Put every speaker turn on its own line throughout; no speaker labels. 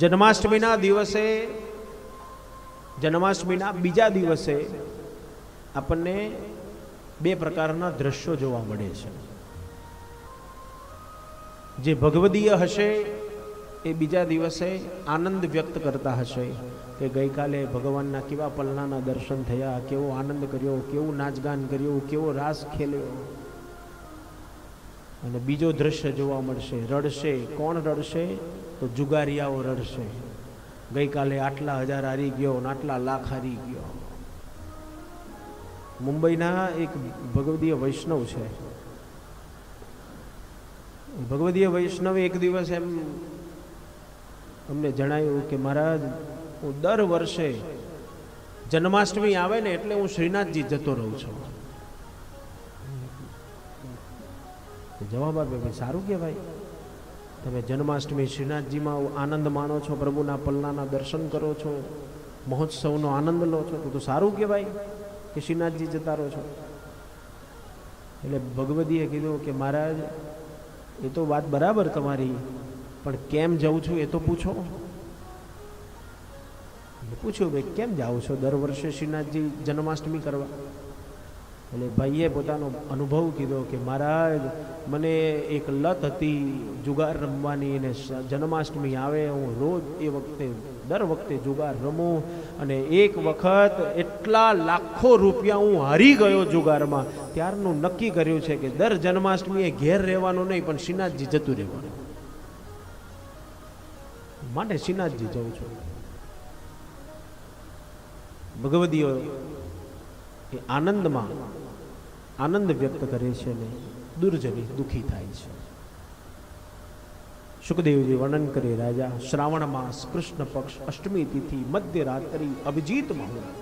જન્માષ્ટમીના દિવસે, જન્માષ્ટમીના બીજા દિવસે આપણને બે પ્રકારના દ્રશ્યો જોવા મળે છે. જે ભગવદીય હશે એ બીજા દિવસે આનંદ વ્યક્ત કરતા હશે કે ગઈકાલે ભગવાનના કેવા પલનાના દર્શન થયા, કેવો આનંદ કર્યો, કેવું નાચગાન કર્યું, કેવો રાસ ખેલ્યો. અને બીજો દ્રશ્ય જોવા મળશે, રડશે. કોણ રડશે? તો જુગારિયાઓ રડશે. ગઈકાલે આટલા હજાર હારી ગયો ને આટલા લાખ હારી ગયો. મુંબઈના એક ભગવદીય વૈષ્ણવ છે. ભગવદીય વૈષ્ણવે એક દિવસ એમ અમને જણાવ્યું કે મહારાજ, હું દર વર્ષે જન્માષ્ટમી આવે ને એટલે હું શ્રીનાથજી જતો રહું છું. જવાબ આપે, ભાઈ સારું કહેવાય, તમે જન્માષ્ટમી શ્રીનાથજીમાં આનંદ માણો છો, પ્રભુના પલ્લાના દર્શન કરો છો, મહોત્સવનો આનંદ લો છો, તો સારું કહેવાય કે શ્રીનાથજી જતા રહો છો. એટલે ભગવદીએ કીધું કે મહારાજ, એ તો વાત બરાબર તમારી, પણ કેમ જાઉં છું એ તો પૂછો. પૂછ્યું, ભાઈ કેમ જાઓ છો દર વર્ષે શ્રીનાથજી જન્માષ્ટમી કરવા? એટલે ભાઈએ પોતાનો અનુભવ કીધો કે મહારાજ, મને એક લત હતી જુગાર રમવાની, અને જન્માષ્ટમી આવે હું રોજ એ વખતે દર વખતે જુગાર રમું, અને એક વખત એટલા લાખો રૂપિયા હું હારી ગયો જુગારમાં, ત્યારનું નક્કી કર્યું છે કે દર જન્માષ્ટમીએ ઘેર રહેવાનું નહીં, પણ શ્રીનાથજી જતું રહેવાનું, માટે શ્રીનાથજી જઉં છું. ભગવદીઓ એ આનંદમાં આનંદ વ્યક્ત કરે છે ને દુર્જની દુઃખી થાય છે. સુખદેવજી વર્ણન કરે, રાજા, શ્રાવણ માસ, કૃષ્ણ પક્ષ, અષ્ટમી તિથિ, મધ્યરાત્રિ, અભિજીત મુહૂર્ત.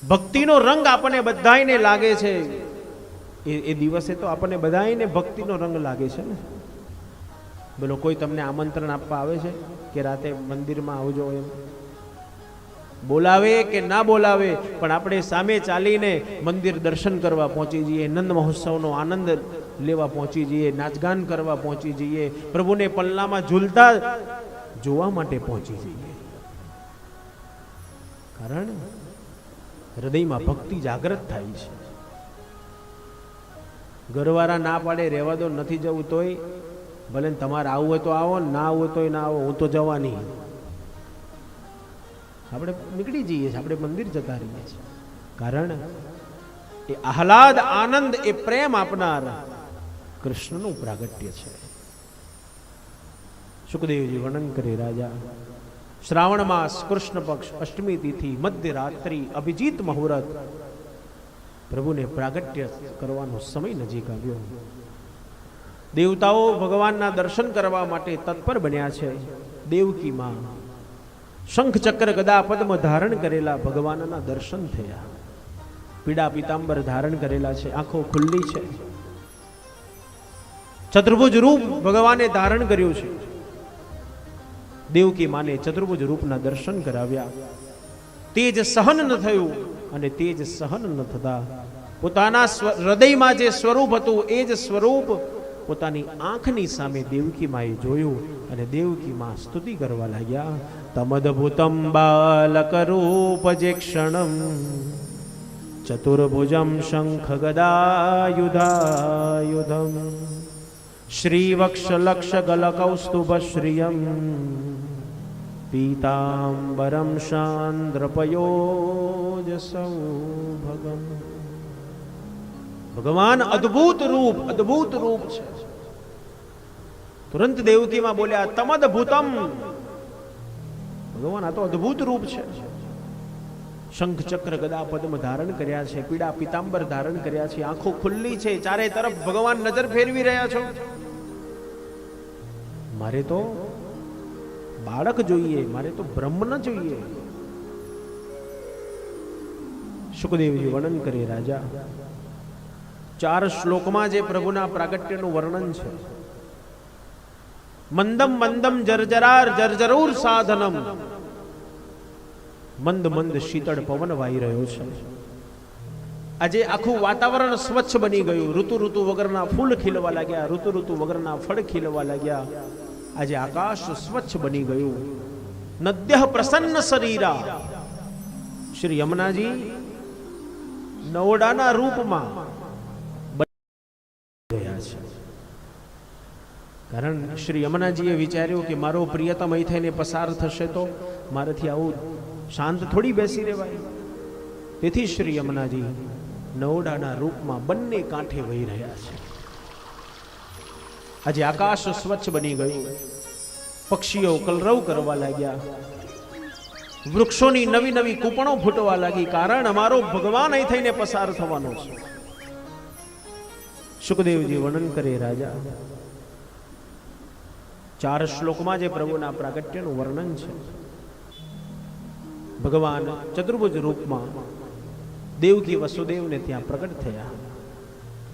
ભક્તિનો રંગ આપણને બધાને લાગે છે. એ દિવસે તો આપણને બધાને ભક્તિનો રંગ લાગે છે ને. બોલો, કોઈ તમને આમંત્રણ આપવા આવે છે કે રાતે મંદિરમાં આવજો એમ? બોલાવે કે ના બોલાવે, પણ આપણે સામે ચાલીને મંદિર દર્શન કરવા પહોંચી જઈએ, નંદ મહોત્સવનો આનંદ લેવા પહોંચી જઈએ, નાચગાન કરવા પહોંચી જઈએ, પ્રભુને પલ્લામાં ઝૂલતા જોવા માટે પહોંચી જઈએ. કારણ હૃદયમાં ભક્તિ જાગૃત થાય છે. ઘરવાળા ના પાડે રહેવા દો, નથી જવું તોય ભલે તમારે આવવું હોય તો આવો, ના આવવું તોય ના આવો, હું તો જવાની. આપણે નીકળી જઈએ છીએ, આપણે મંદિર જતા રહીએ છીએ. કારણ એ આહલાદ, આનંદ, એ પ્રેમ આપનાર કૃષ્ણનું પ્રાગટ્ય છે. સુખદેવજી વર્ણન કરે, રાજા, શ્રાવણ માસ, કૃષ્ણ પક્ષ, અષ્ટમી તિથિ, મધ્યરાત્રિ, અભિજીત મુહૂર્ત, પ્રભુને પ્રાગટ્ય કરવાનો સમય નજીક આવ્યો. દેવતાઓ ભગવાનના દર્શન કરવા માટે તત્પર બન્યા છે. દેવકી માં શંખ ચક્ર ગદા પદ્મ ધારણ કરેલા ભગવાનના દર્શન થયા. પીળા પીતાંબર ધારણ કરેલા છે, આંખો ખુલ્લી છે. ચતુર્ભુજ રૂપ ભગવાને ધારણ કર્યું છે. દેવકી માને ચતુર્ભુજ રૂપના દર્શન કરાવ્યા. તેજ સહન ન થયું, અને તેજ સહન ન થતા પોતાના હૃદયમાં જે સ્વરૂપ હતું એ જ સ્વરૂપ પોતાની આંખની સામે દેવકી માએ જોયું, અને દેવકી માં સ્તુતિ કરવા લાગ્યા. તમદભૂતમ બાલક રૂપ જે ક્ષણમ ચતુર્ભુજમ શંખ ગદાયુધાયુધમ શ્રીવક્ષ લક્ષ ગલકૌસ્તુભ શ્રિયમ પીતાંબરમ શાંદ્રપયોજ સૌભગમ. ભગવાન અદ્ભુત રૂપ છે. તુરંત દેવકીમાં બોલ્યા, તમદભૂતમ. ભગવાન આ તો અદ્ભુત રૂપ છે. શંખ ચક્ર ગદા પદ્મ ધારણ કર્યા છે, પીળા પીતાંબર ધારણ કર્યા છે, આંખો ખુલ્લી છે, ચારે તરફ ભગવાન નજર ફેરવી રહ્યા છો. મારે તો બાળક જોઈએ, મારે તો બ્રહ્મ ન જોઈએ. સુખદેવજી વર્ણન કરે, રાજા, 4 શ્લોકમાં જે પ્રભુના પ્રાગટ્યનું વર્ણન છે. મંદમ મંદમ જર્જરાર જર્જરૂર સાધનમ. મંદ મંદ શીતળ પવન વાઈ રહ્યો છે. આજે આખું વાતાવરણ સ્વચ્છ બની ગયું. ઋતુ વગરના ફૂલ ખીલવા લાગ્યા, ઋતુ વગરના ફળ ખીલવા લાગ્યા. આજે આકાશ સ્વચ્છ બની ગયું. નદ્યઃ પ્રસન્ન શરીરા. શ્રી યમુનાજી નવડાના રૂપમાં ગયા છે. કારણ શ્રી યમુનાજીએ વિચાર્યું કે મારો પ્રિયતમ અહીં થઈને પસાર થશે તો મારાથી આવું શાંત થોડી બેસી રહેવાય. તેથી શ્રી યમુનાજી નવડાના રૂપમાં બંને કાંઠે વહી રહ્યા છે. આજે આકાશ સ્વચ્છ બની ગયું. પક્ષીઓ કલરવ કરવા લાગ્યા. વૃક્ષોની નવી નવી કૂપણો ફૂટવા લાગી. કારણ અમારો ભગવાન અહીં થઈને પસાર થવાનો છે. સુખદેવજી વર્ણન કરે રાજા. 4 શ્લોકમાં જે પ્રભુના પ્રાગટ્યનું વર્ણન છે. ભગવાન ચતુર્ભુજ રૂપમાં દેવકી વસુદેવને ત્યાં પ્રગટ થયા.